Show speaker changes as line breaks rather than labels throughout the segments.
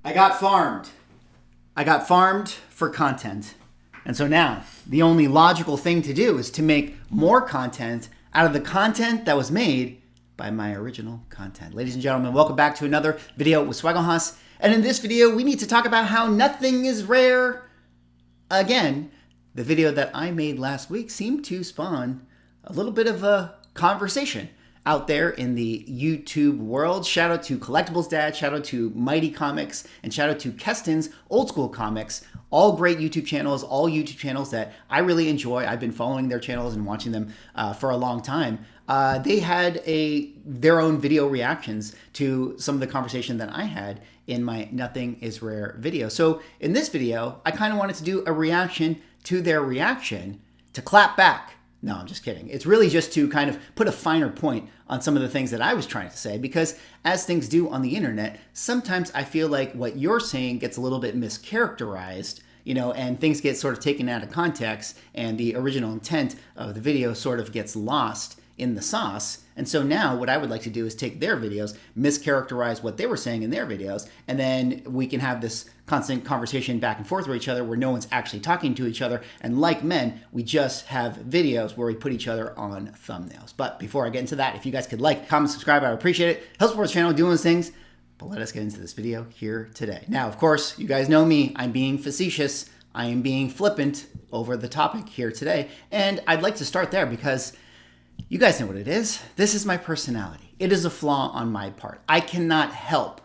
I got farmed. I got farmed for content. And so now the only logical thing to do is to make more content out of the content that was made by my original content. Ladies and gentlemen, welcome back to another video with Swagglehas. And in this video, we need to talk about how nothing is rare. Again, the video that I made last week seemed to spawn a little bit of a conversation out there in the YouTube world. Shout out to Collectables Dad, shout out to Mighty Comics, and shout out to Keston's Old School Comics. All great YouTube channels, all YouTube channels that I really enjoy. I've been following their channels and watching them for a long time. They had their own video reactions to some of the conversation that I had in my Nothing is Rare video. So in this video, I kind of wanted to do a reaction to their reaction to clap back. No, I'm just kidding. It's really just to kind of put a finer point on some of the things that I was trying to say, because as things do on the internet, sometimes I feel like what you're saying gets a little bit mischaracterized, and things get sort of taken out of context, and the original intent of the video sort of gets lost in the sauce. And so now what I would like to do is take their videos, mischaracterize what they were saying in their videos, and then we can have this constant conversation back and forth with each other where no one's actually talking to each other. And like men, we just have videos where we put each other on thumbnails. But before I get into that, if you guys could like, comment, subscribe, I would appreciate it. Help support the channel doing those things. But let us get into this video here today. Now, of course, you guys know me. I'm being facetious. I am being flippant over the topic here today. And I'd like to start there because you guys know what it is. This is my personality. It is a flaw on my part. I cannot help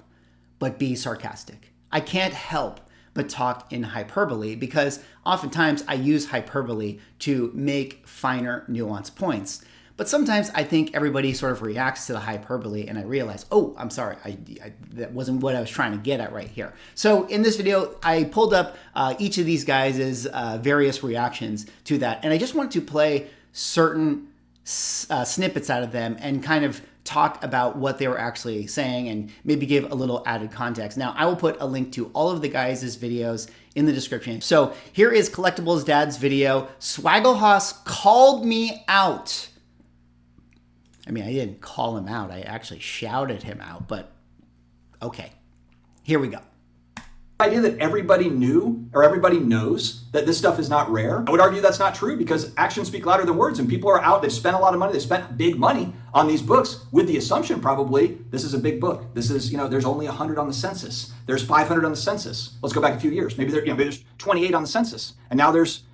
but be sarcastic. I can't help but talk in hyperbole because oftentimes I use hyperbole to make finer, nuanced points. But sometimes I think everybody sort of reacts to the hyperbole and I realize, oh, I'm sorry, that wasn't what I was trying to get at right here. So in this video, I pulled up each of these guys' various reactions to that. And I just wanted to play certain snippets out of them and kind of talk about what they were actually saying and maybe give a little added context. Now, I will put a link to all of the guys' videos in the description. So here is Collectables Dad's video. Swagglehas called me out. I mean, I didn't call him out. I actually shouted him out, but okay, here we go.
The idea that everybody knew or everybody knows that this stuff is not rare, I would argue that's not true because actions speak louder than words, and people are out, they've spent a lot of money, they've spent big money on these books with the assumption probably this is a big book. This is, there's only 100 on the census. There's 500 on the census. Let's go back a few years. Maybe there's 28 on the census, and now there's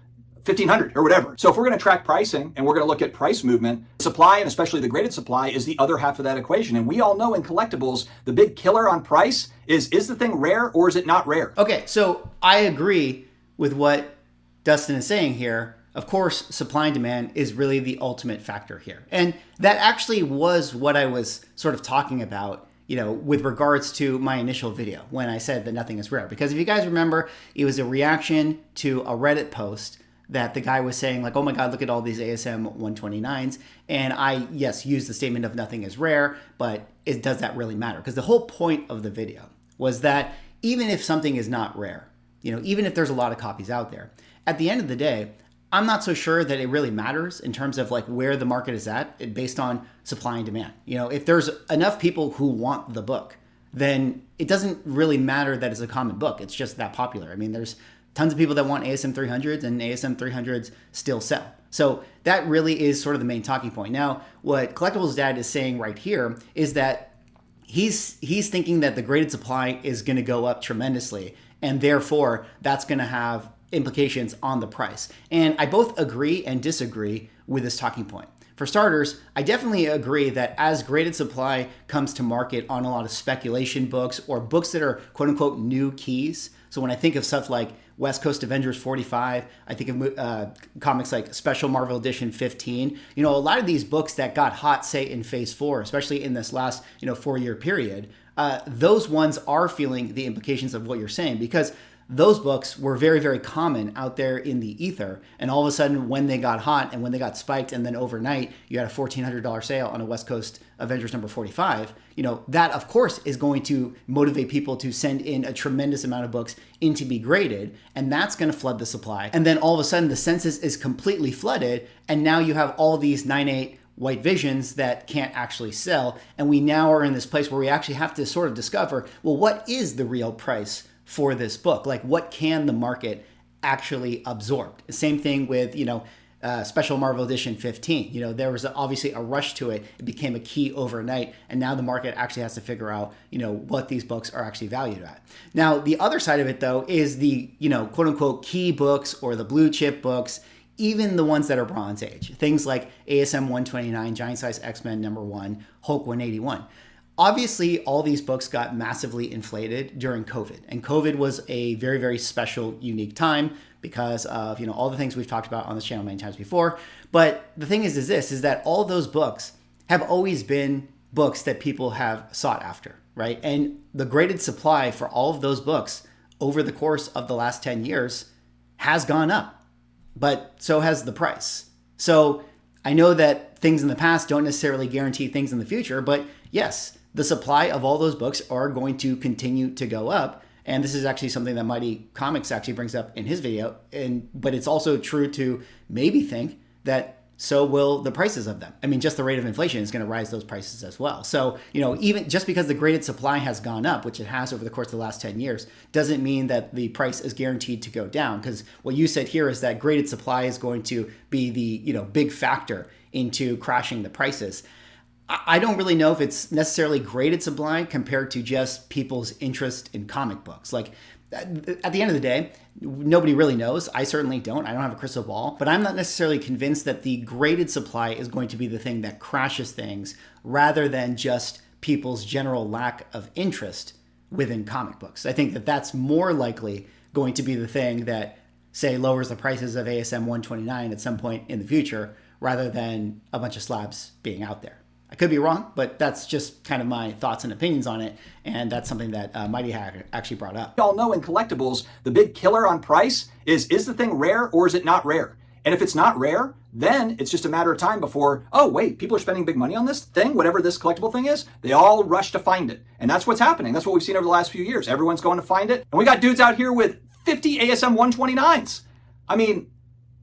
1,500 or whatever. So if we're going to track pricing and we're going to look at price movement, supply, and especially the graded supply, is the other half of that equation. And we all know in collectibles, the big killer on price is the thing rare or is it not rare?
Okay, so I agree with what Dustin is saying here. Of course, supply and demand is really the ultimate factor here. And that actually was what I was sort of talking about, with regards to my initial video when I said that nothing is rare. Because if you guys remember, it was a reaction to a Reddit post that the guy was saying like, oh my God, look at all these ASM 129s. And I, yes, used the statement of nothing is rare, but does that really matter? Because the whole point of the video was that even if something is not rare, even if there's a lot of copies out there, at the end of the day, I'm not so sure that it really matters in terms of like where the market is at based on supply and demand. If there's enough people who want the book, then it doesn't really matter that it's a common book. It's just that popular. I mean, there's tons of people that want ASM 300s and ASM 300s still sell. So that really is sort of the main talking point. Now, what Collectables Dad is saying right here is that he's thinking that the graded supply is going to go up tremendously, and therefore that's going to have implications on the price. And I both agree and disagree with this talking point. For starters, I definitely agree that as graded supply comes to market on a lot of speculation books or books that are quote unquote new keys. So when I think of stuff like West Coast Avengers 45, I think of comics like Special Marvel Edition 15. A lot of these books that got hot, say in Phase 4, especially in this last 4-year period, those ones are feeling the implications of what you're saying because those books were very, very common out there in the ether. And all of a sudden, when they got hot and when they got spiked, and then overnight, you had a $1,400 sale on a West Coast Avengers number 45, that of course is going to motivate people to send in a tremendous amount of books in to be graded. And that's going to flood the supply. And then all of a sudden, the census is completely flooded. And now you have all these 9.8 white visions that can't actually sell. And we now are in this place where we actually have to sort of discover, well, what is the real price for this book? Like, what can the market actually absorb? Same thing with, Special Marvel Edition 15. There was obviously a rush to it. It became a key overnight, and now the market actually has to figure out, what these books are actually valued at. Now, the other side of it, though, is the, quote unquote key books or the blue chip books, even the ones that are Bronze Age. Things like ASM 129, Giant Size X-Men #1, Hulk 181. Obviously, all these books got massively inflated during COVID, and COVID was a very, very special, unique time because of all the things we've talked about on this channel many times before. But the thing is that all those books have always been books that people have sought after, right? And the graded supply for all of those books over the course of the last 10 years has gone up, but so has the price. So I know that things in the past don't necessarily guarantee things in the future, but yes, the supply of all those books are going to continue to go up. And this is actually something that Mighty Comics actually brings up in his video. But it's also true to maybe think that so will the prices of them. I mean, just the rate of inflation is going to rise those prices as well. So, even just because the graded supply has gone up, which it has over the course of the last 10 years, doesn't mean that the price is guaranteed to go down. Because what you said here is that graded supply is going to be the, big factor into crashing the prices. I don't really know if it's necessarily graded supply compared to just people's interest in comic books. Like, at the end of the day, nobody really knows. I certainly don't. I don't have a crystal ball. But I'm not necessarily convinced that the graded supply is going to be the thing that crashes things rather than just people's general lack of interest within comic books. I think that that's more likely going to be the thing that, say, lowers the prices of ASM 129 at some point in the future rather than a bunch of slabs being out there. I could be wrong, but that's just kind of my thoughts and opinions on it, and that's something that Mighty Hack actually brought up.
Y'all know in collectibles, the big killer on price is the thing rare or is it not rare? And if it's not rare, then it's just a matter of time before, oh wait, people are spending big money on this thing, whatever this collectible thing is, they all rush to find it. And that's what's happening. That's what we've seen over the last few years. Everyone's going to find it. And we got dudes out here with 50 ASM 129s. I mean,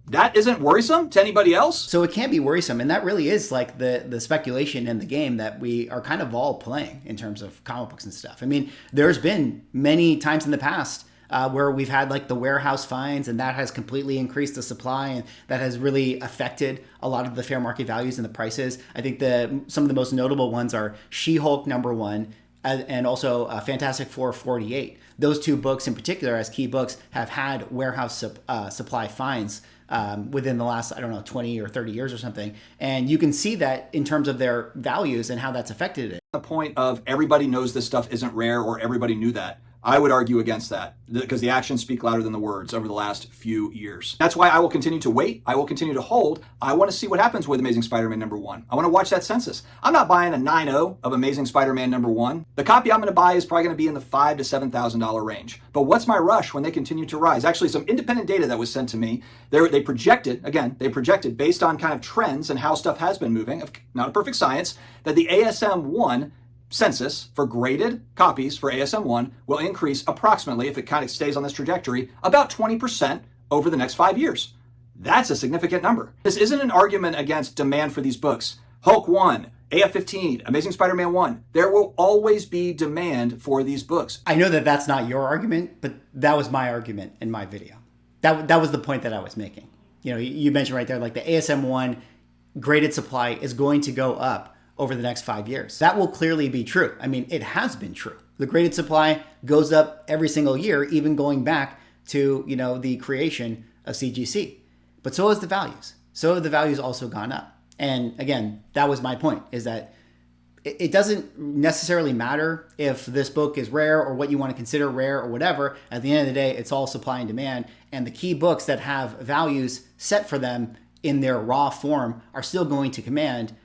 that isn't worrisome to anybody else.
So it can be worrisome, and that really is like the speculation in the game that we are kind of all playing in terms of comic books and stuff. I mean, there's been many times in the past where we've had like the warehouse finds, and that has completely increased the supply, and that has really affected a lot of the fair market values and the prices. I think some of the most notable ones are She-Hulk #1 and also Fantastic Four 48. Those two books in particular, as key books, have had warehouse supply finds within the last, 20 or 30 years or something. And you can see that in terms of their values and how that's affected it.
The point of everybody knows this stuff isn't rare or everybody knew that. I would argue against that because the actions speak louder than the words over the last few years. That's why I will continue to wait. I will continue to hold. I want to see what happens with Amazing Spider-Man #1. I want to watch that census. I'm not buying a 9.0 of Amazing Spider-Man #1. The copy I'm going to buy is probably going to be in the $5,000 to $7,000 range. But what's my rush when they continue to rise? Actually, some independent data that was sent to me, they projected based on kind of trends and how stuff has been moving, not a perfect science, that the ASM 1 census for graded copies for ASM 1 will increase approximately, if it kind of stays on this trajectory, about 20% over the next 5 years. That's a significant number. This isn't an argument against demand for these books. Hulk 1, AF-15, Amazing Spider-Man 1, there will always be demand for these books.
I know that that's not your argument, but that was my argument in my video. That was the point that I was making. You mentioned right there, like the ASM 1 graded supply is going to go up over the next 5 years. That will clearly be true. I mean, it has been true. The graded supply goes up every single year, even going back to, the creation of CGC. But so has the values. So have the values also gone up. And again, that was my point, is that it doesn't necessarily matter if this book is rare or what you want to consider rare or whatever. At the end of the day, it's all supply and demand. And the key books that have values set for them in their raw form are still going to command,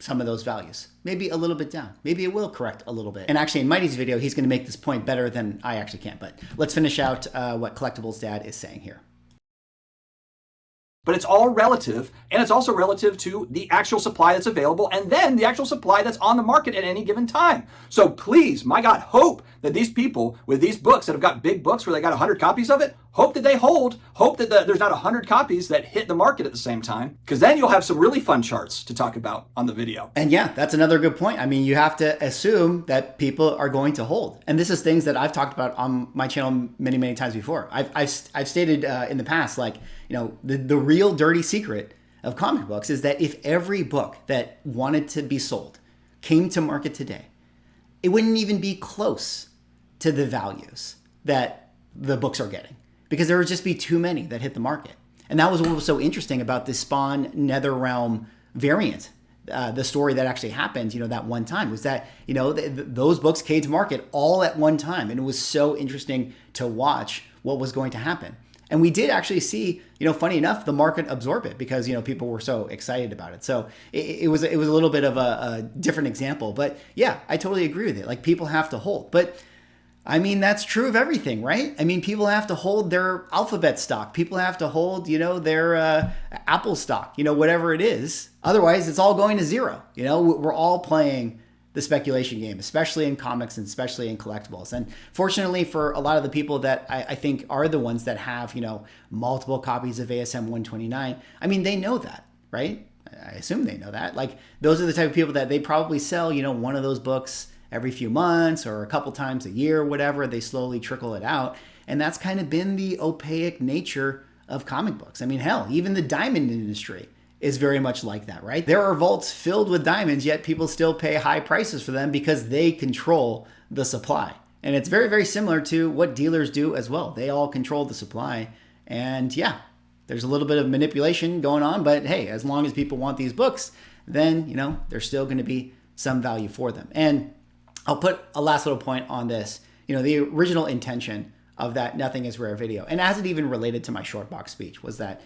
some of those values. Maybe a little bit down. Maybe it will correct a little bit. And actually in Mighty's video, he's going to make this point better than I actually can. But let's finish out what Collectables Dad is saying here.
But it's all relative, and it's also relative to the actual supply that's available and then the actual supply that's on the market at any given time. So please, my God, hope that these people with these books that have got big books where they got 100 copies of it Hope that they hold. Hope that there's not 100 copies that hit the market at the same time, because then you'll have some really fun charts to talk about on the video.
And yeah, that's another good point. I mean, you have to assume that people are going to hold. And this is things that I've talked about on my channel many, many times before. I've stated in the past, like, the real dirty secret of comic books is that if every book that wanted to be sold came to market today, it wouldn't even be close to the values that the books are getting, because there would just be too many that hit the market. And that was what was so interesting about the Spawn Netherrealm variant. The story that actually happened, that one time, was that, those books came to market all at one time. And it was so interesting to watch what was going to happen. And we did actually see, funny enough, the market absorb it because, people were so excited about it. So it was a little bit of a different example. But yeah, I totally agree with it. Like, people have to hold. But I mean, that's true of everything, right? I mean, people have to hold their Alphabet stock. People have to hold, their Apple stock, whatever it is. Otherwise, it's all going to zero. We're all playing the speculation game, especially in comics and especially in collectibles. And fortunately for a lot of the people that I think are the ones that have, multiple copies of ASM 129, I mean, they know that, right? I assume they know that. Like, those are the type of people that they probably sell, one of those books every few months or a couple times a year, whatever. They slowly trickle it out. And that's kind of been the opaque nature of comic books. I mean, hell, even the diamond industry is very much like that, right? There are vaults filled with diamonds, yet people still pay high prices for them because they control the supply. And it's very, very similar to what dealers do as well. They all control the supply. And yeah, there's a little bit of manipulation going on, but hey, as long as people want these books, then, there's still going to be some value for them. And I'll put a last little point on this. The original intention of that Nothing is Rare video, and as it even related to my short box speech, was that,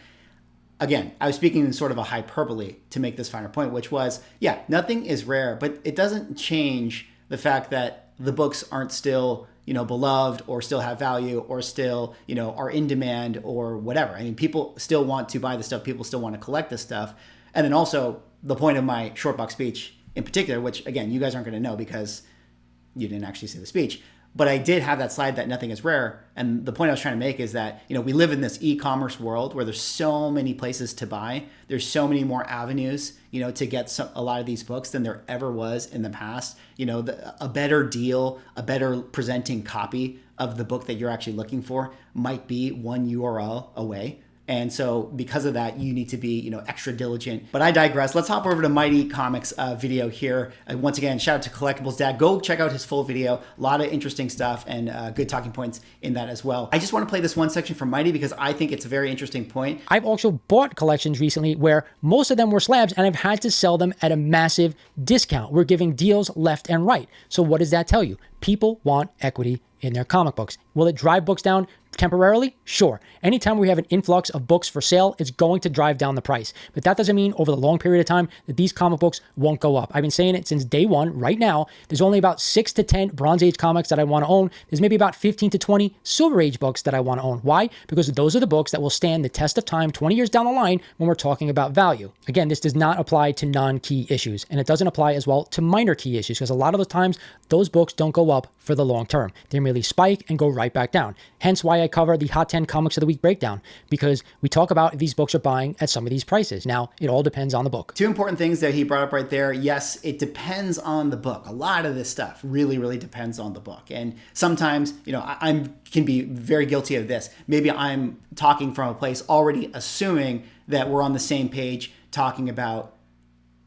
again, I was speaking in sort of a hyperbole to make this finer point, which was, yeah, nothing is rare, but it doesn't change the fact that the books aren't still, beloved or still have value or still, are in demand or whatever. I mean, people still want to buy the stuff. People still want to collect this stuff. And then also the point of my short box speech in particular, which again, you guys aren't going to know because you didn't actually see the speech, but I did have that slide that nothing is rare. And the point I was trying to make is that, we live in this e-commerce world where there's so many places to buy. There's so many more avenues, to get a lot of these books than there ever was in the past. A better deal, a better presenting copy of the book that you're actually looking for might be one URL away. And so because of that, you need to be, extra diligent. But I digress. Let's hop over to Mighty Comics video here. Once again, shout out to Collectables Dad. Go check out his full video. A lot of interesting stuff and good talking points in that as well. I just want to play this one section from Mighty because I think it's a very interesting point.
I've also bought collections recently where most of them were slabs and I've had to sell them at a massive discount. We're giving deals left and right. So what does that tell you? People want equity in their comic books. Will it drive books down temporarily? Sure. Anytime we have an influx of books for sale, it's going to drive down the price. But that doesn't mean over the long period of time that these comic books won't go up. I've been saying it since day one. Right now, there's only about 6 to 10 Bronze Age comics that I want to own. There's maybe about 15 to 20 Silver Age books that I want to own. Why? Because those are the books that will stand the test of time 20 years down the line when we're talking about value. Again, this does not apply to non-key issues, and it doesn't apply as well to minor key issues because a lot of the times those books don't go up for the long term. They merely spike and go right back down. Hence why I cover the Hot 10 Comics of the Week breakdown, because we talk about if these books are buying at some of these prices. Now, it all depends on the book.
Two important things that he brought up right there. Yes, it depends on the book. A lot of this stuff really, really depends on the book. And sometimes, I can be very guilty of this. Maybe I'm talking from a place already assuming that we're on the same page talking about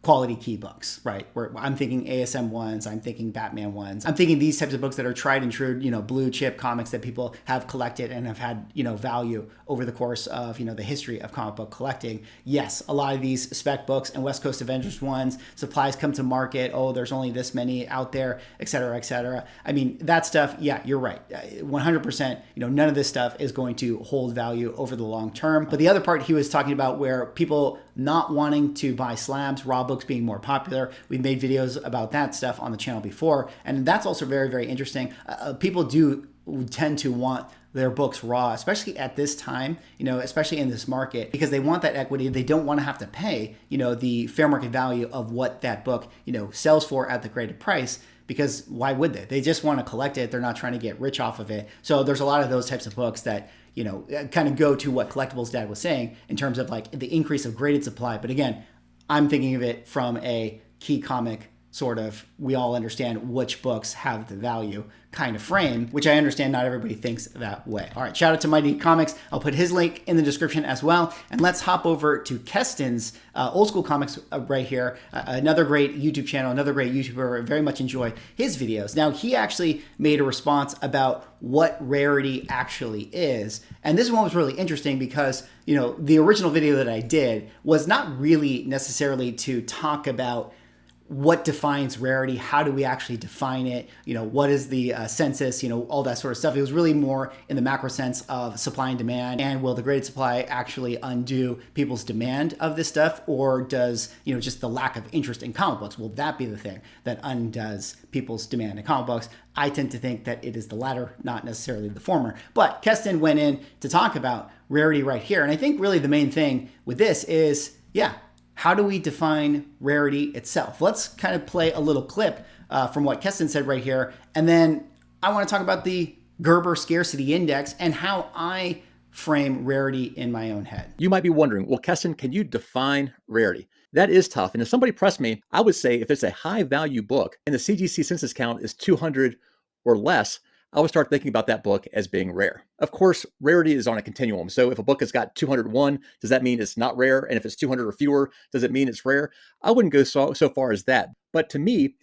quality key books, right? Where I'm thinking ASM ones, I'm thinking Batman ones, I'm thinking these types of books that are tried and true, blue chip comics that people have collected and have had, value over the course of, the history of comic book collecting. Yes, a lot of these spec books and West Coast Avengers ones, supplies come to market. Oh, there's only this many out there, et cetera, et cetera. I mean, that stuff, yeah, you're right. 100%, none of this stuff is going to hold value over the long term. But the other part he was talking about where people not wanting to buy slabs, raw books being more popular. We've made videos about that stuff on the channel before. And that's also very, very interesting. People do tend to want their books raw, especially at this time, especially in this market, because they want that equity. They don't want to have to pay, the fair market value of what that book, sells for at the graded price. Because why would they? They just want to collect it. They're not trying to get rich off of it. So there's a lot of those types of books that, kind of go to what Collectables Dad was saying in terms of like the increase of graded supply. But again, I'm thinking of it from a key comic sort of, we all understand which books have the value kind of frame, which I understand not everybody thinks that way. All right, shout out to Mighty Comics. I'll put his link in the description as well. And let's hop over to Keston's Old School Comics right here. Another great YouTube channel, another great YouTuber. I very much enjoy his videos. Now, he actually made a response about what rarity actually is. And this one was really interesting because, the original video that I did was not really necessarily to talk about what defines rarity, how do we actually define it, what is the census, all that sort of stuff. It was really more in the macro sense of supply and demand, and will the graded supply actually undo people's demand of this stuff, or does, just the lack of interest in comic books, will that be the thing that undoes people's demand in comic books? I tend to think that it is the latter, not necessarily the former. But Keston went in to talk about rarity right here, and I think really the main thing with this is, how do we define rarity itself? Let's kind of play a little clip from what Keston said right here. And then I want to talk about the Gerber Scarcity Index and how I frame rarity in my own head.
You might be wondering, well, Keston, can you define rarity? That is tough. And if somebody pressed me, I would say if it's a high value book and the CGC census count is 200 or less, I would start thinking about that book as being rare. Of course, rarity is on a continuum. So if a book has got 201, does that mean it's not rare? And if it's 200 or fewer, does it mean it's rare? I wouldn't go so far as that. But to me,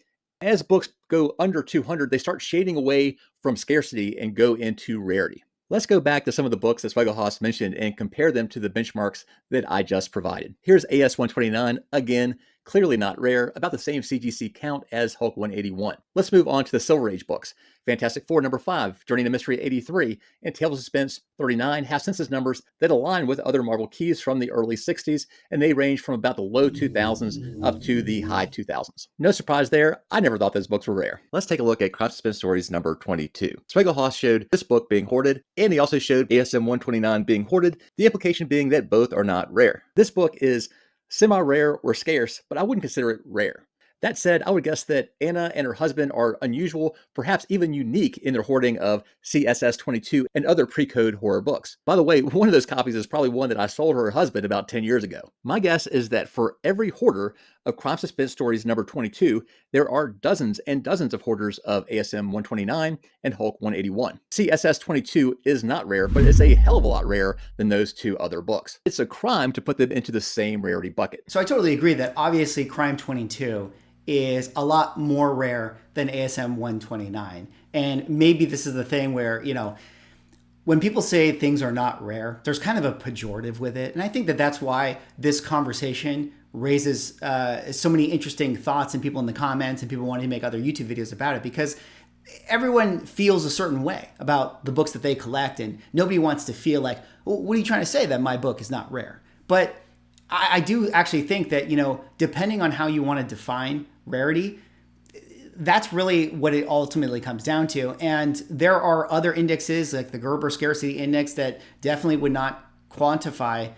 as books go under 200, they start shading away from scarcity and go into rarity. Let's go back to some of the books that Zweigel-Haas mentioned and compare them to the benchmarks that I just provided. Here's AS 129, again, clearly not rare, about the same CGC count as Hulk 181. Let's move on to the Silver Age books. Fantastic Four number 5, Journey to Mystery 83, and Tales of Suspense 39 have census numbers that align with other Marvel keys from the early 60s, and they range from about the low 2000s up to the high 2000s. No surprise there, I never thought those books were rare. Let's take a look at Crime Suspense Stories number 22. Zweigel-Haas showed this book being hoarded, and he also showed ASM 129 being hoarded, the implication being that both are not rare. This book is semi-rare or scarce, but I wouldn't consider it rare. That said, I would guess that Anna and her husband are unusual, perhaps even unique in their hoarding of CSS 22 and other pre-code horror books. By the way, one of those copies is probably one that I sold her husband about 10 years ago. My guess is that for every hoarder of Crime Suspense Stories number 22, there are dozens and dozens of hoarders of ASM 129 and Hulk 181. CSS 22 is not rare, but it's a hell of a lot rarer than those two other books. It's a crime to put them into the same rarity bucket.
So I totally agree that obviously Crime 22 is a lot more rare than ASM 129. And maybe this is the thing where, when people say things are not rare, there's kind of a pejorative with it. And I think that that's why this conversation raises so many interesting thoughts and people in the comments and people wanting to make other YouTube videos about it, because everyone feels a certain way about the books that they collect, and nobody wants to feel like, well, what are you trying to say that my book is not rare? But I do actually think that, depending on how you want to define rarity, that's really what it ultimately comes down to. And there are other indexes like the Gerber Scarcity Index that definitely would not quantify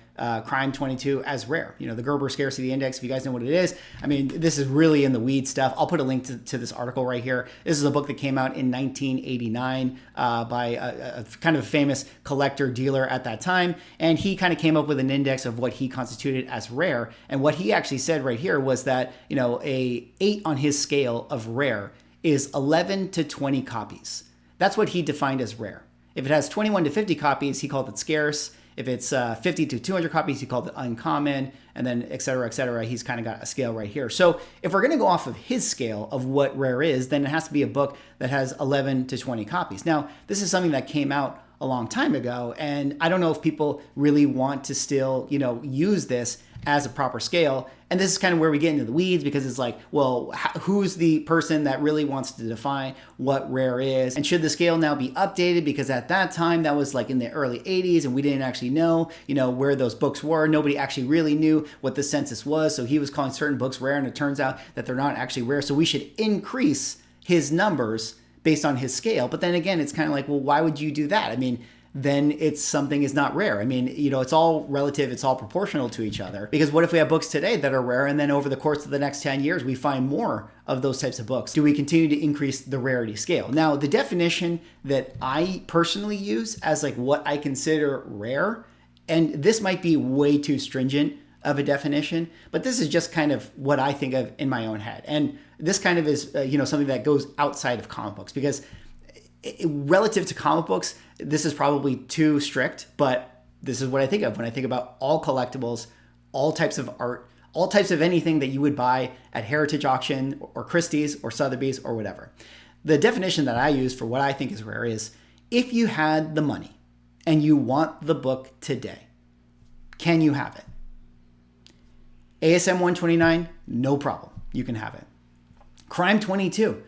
Crime 22 as rare. The Gerber Scarcity Index, if you guys know what it is, I mean, this is really in the weed stuff. I'll put a link to this article right here. This is a book that came out in 1989 by a kind of famous collector dealer at that time. And he kind of came up with an index of what he constituted as rare. And what he actually said right here was that, a 8 on his scale of rare is 11 to 20 copies. That's what he defined as rare. If it has 21 to 50 copies, he called it scarce. If it's 50 to 200 copies, he called it uncommon, and then et cetera, et cetera. He's kind of got a scale right here. So if we're going to go off of his scale of what rare is, then it has to be a book that has 11 to 20 copies. Now, this is something that came out a long time ago, and I don't know if people really want to still, use this as a proper scale. And this is kind of where we get into the weeds, because it's like, well, who's the person that really wants to define what rare is? And should the scale now be updated? Because at that time, that was like in the early 80s, and we didn't actually know, where those books were. Nobody actually really knew what the census was. So he was calling certain books rare, and it turns out that they're not actually rare. So we should increase his numbers based on his scale. But then again, it's kind of like, well, why would you do that? I mean, then it's something is not rare. I mean, it's all relative, it's all proportional to each other. Because what if we have books today that are rare, and then over the course of the next 10 years, we find more of those types of books? Do we continue to increase the rarity scale? Now, the definition that I personally use as like what I consider rare, and this might be way too stringent of a definition, but this is just kind of what I think of in my own head. And this kind of is, something that goes outside of comic books, because relative to comic books, this is probably too strict, but this is what I think of when I think about all collectibles, all types of art, all types of anything that you would buy at Heritage Auction or Christie's or Sotheby's or whatever. The definition that I use for what I think is rare is, if you had the money and you want the book today, can you have it? ASM 129, no problem. You can have it. Crime 22,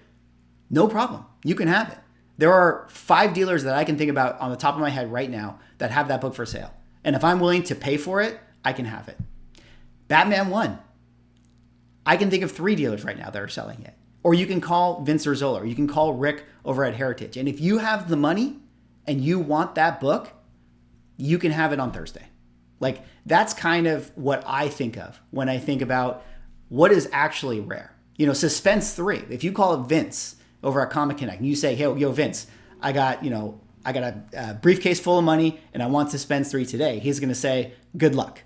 no problem. You can have it. There are 5 dealers that I can think about on the top of my head right now that have that book for sale. And if I'm willing to pay for it, I can have it. Batman 1, I can think of 3 dealers right now that are selling it. Or you can call Vince Zola, or you can call Rick over at Heritage. And if you have the money and you want that book, you can have it on Thursday. Like, that's kind of what I think of when I think about what is actually rare. Suspense 3, if you call it Vince over at Comic Connect and you say, hey, yo, Vince, I got a briefcase full of money and I want Suspense 3 today, he's going to say, good luck.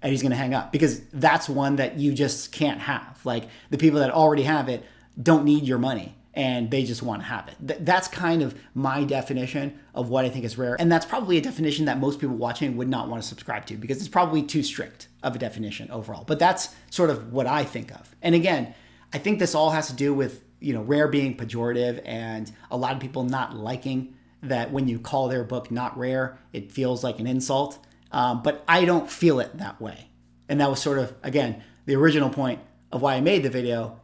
And he's going to hang up, because that's one that you just can't have. Like, the people that already have it don't need your money and they just want to have it. That's kind of my definition of what I think is rare. And that's probably a definition that most people watching would not want to subscribe to, because it's probably too strict of a definition overall. But that's sort of what I think of. And again, I think this all has to do with, rare being pejorative, and a lot of people not liking that when you call their book not rare, it feels like an insult. But I don't feel it that way. And that was sort of, again, the original point of why I made the video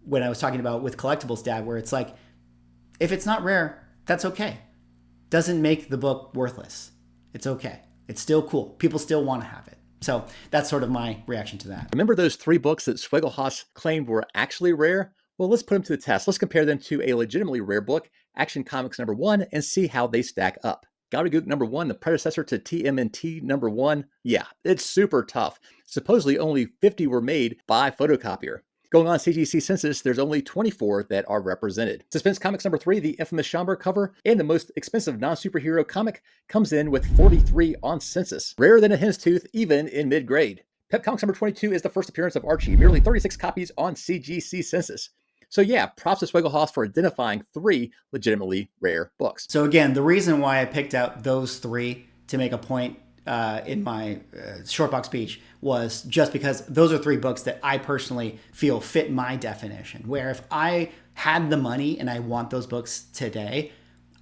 when I was talking about with Collectables Dad, where it's like, if it's not rare, that's okay. Doesn't make the book worthless. It's okay. It's still cool. People still want to have it. So that's sort of my reaction to that.
Remember those 3 books that Schwegelhaus claimed were actually rare? Well, let's put them to the test. Let's compare them to a legitimately rare book, Action Comics #1, and see how they stack up. Gobbledygook #1, the predecessor to TMNT #1. Yeah, it's super tough. Supposedly only 50 were made by photocopier. Going on CGC census, there's only 24 that are represented. Suspense Comics #3, the infamous Schomburg cover, and the most expensive non-superhero comic, comes in with 43 on census. Rarer than a hen's tooth, even in mid-grade. Pep Comics #22 is the first appearance of Archie, merely 36 copies on CGC census. So yeah, props to Schwegelhaus for identifying 3 legitimately rare books.
So again, the reason why I picked out those 3 to make a point in my short box speech was just because those are 3 books that I personally feel fit my definition, where if I had the money and I want those books today,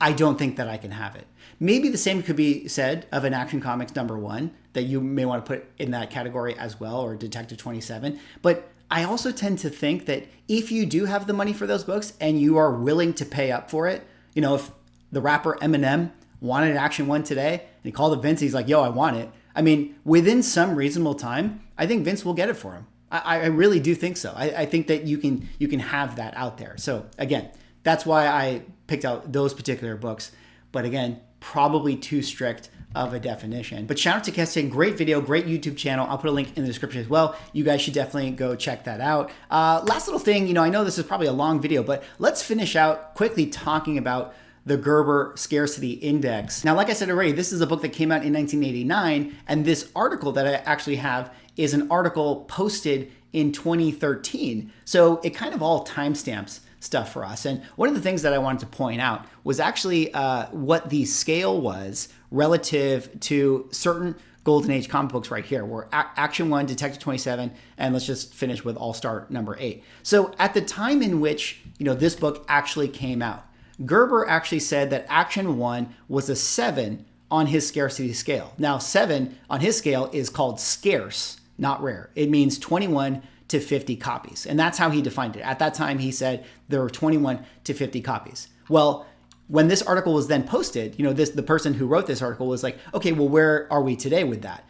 I don't think that I can have it. Maybe the same could be said of an Action Comics #1 that you may want to put in that category as well, or Detective 27. But I also tend to think that if you do have the money for those books and you are willing to pay up for it, if the rapper Eminem wanted Action 1 today and he called up Vince, he's like, yo, I want it. I mean, within some reasonable time, I think Vince will get it for him. I really do think so. I think that you can have that out there. So again, that's why I picked out those particular books. But again, probably too strict of a definition. But shout out to Keston, great video, great YouTube channel. I'll put a link in the description as well. You guys should definitely go check that out. Last little thing, I know this is probably a long video, but let's finish out quickly talking about the Gerber Scarcity Index. Now, like I said already, this is a book that came out in 1989, and this article that I actually have is an article posted in 2013. So it kind of all timestamps stuff for us. And one of the things that I wanted to point out was actually what the scale was relative to certain Golden Age comic books right here. We're Action 1, Detective 27, and let's just finish with All-Star #8. So at the time in which this book actually came out, Gerber actually said that Action 1 was a 7 on his scarcity scale. Now, 7 on his scale is called scarce, not rare. It means 21 to 50 copies. And that's how he defined it. At that time, he said there were 21 to 50 copies. Well, when this article was then posted, the person who wrote this article was like, okay, well, where are we today with that?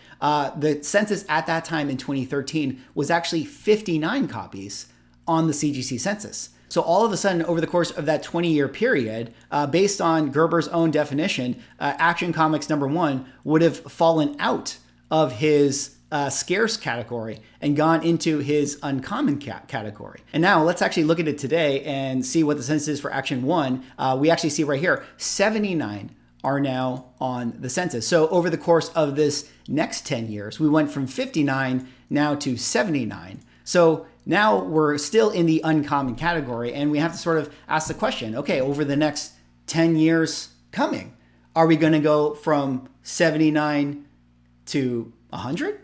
The census at that time in 2013 was actually 59 copies on the CGC census. So all of a sudden, over the course of that 20-year period, based on Gerber's own definition, Action Comics #1 would have fallen out of his scarce category and gone into his uncommon category. And now let's actually look at it today and see what the census is for Action 1. We actually see right here, 79 are now on the census. So over the course of this next 10 years, we went from 59 now to 79. So now we're still in the uncommon category, and we have to sort of ask the question, okay, over the next 10 years coming, are we going to go from 79 to 100?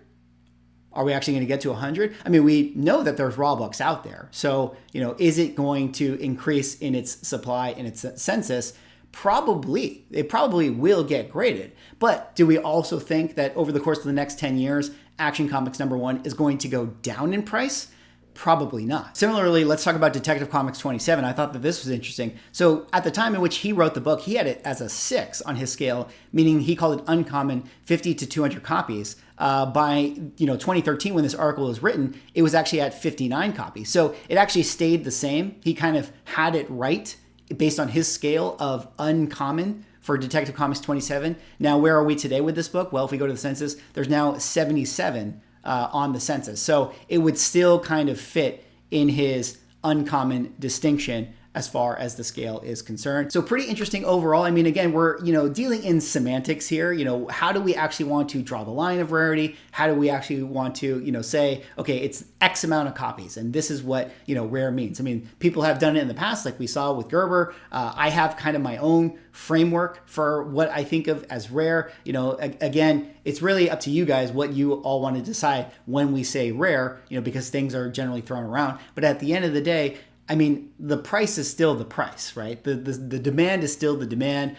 Are we actually going to get to 100? I mean, we know that there's raw books out there. So, is it going to increase in its supply, in its census? Probably. It probably will get graded. But do we also think that over the course of the next 10 years, Action Comics #1 is going to go down in price? Probably not. Similarly, let's talk about Detective Comics 27. I thought that this was interesting. So at the time in which he wrote the book, he had it as a 6 on his scale, meaning he called it uncommon, 50 to 200 copies. By 2013, when this article was written, it was actually at 59 copies. So it actually stayed the same. He kind of had it right based on his scale of uncommon for Detective Comics 27. Now, where are we today with this book? Well, if we go to the census, there's now 77 on the census. So it would still kind of fit in his uncommon distinction as far as the scale is concerned. So pretty interesting overall. I mean, again, we're, dealing in semantics here. How do we actually want to draw the line of rarity? How do we actually want to, say, okay, it's X amount of copies, and this is what, rare means. I mean, people have done it in the past, like we saw with Gerber. I have kind of my own framework for what I think of as rare. Again, it's really up to you guys what you all want to decide when we say rare, because things are generally thrown around. But at the end of the day, I mean, the price is still the price, right? The demand is still the demand.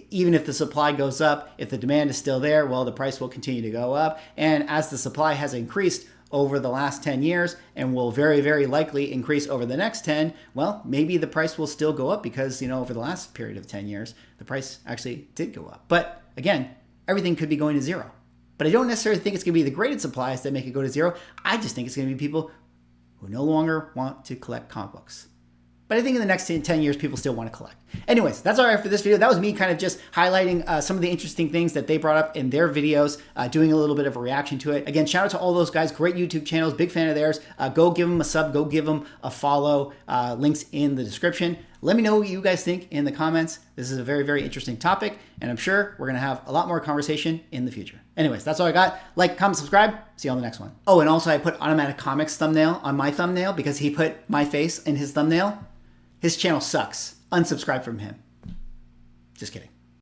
Even if the supply goes up, if the demand is still there, well, the price will continue to go up. And as the supply has increased over the last 10 years and will very, very likely increase over the next 10, well, maybe the price will still go up because, over the last period of 10 years, the price actually did go up. But again, everything could be going to zero. But I don't necessarily think it's going to be the graded supplies that make it go to zero. I just think it's going to be people who no longer want to collect comic books. But I think in the next 10 years, people still want to collect. Anyways, that's all right for this video. That was me kind of just highlighting some of the interesting things that they brought up in their videos, doing a little bit of a reaction to it. Again, shout out to all those guys. Great YouTube channels. Big fan of theirs. Go give them a sub. Go give them a follow. Links in the description. Let me know what you guys think in the comments. This is a very, very interesting topic, and I'm sure we're going to have a lot more conversation in the future. Anyways, that's all I got. Like, comment, subscribe. See you on the next one. Oh, and also I put Automatic Comics thumbnail on my thumbnail because he put my face in his thumbnail. His channel sucks. Unsubscribe from him. Just kidding.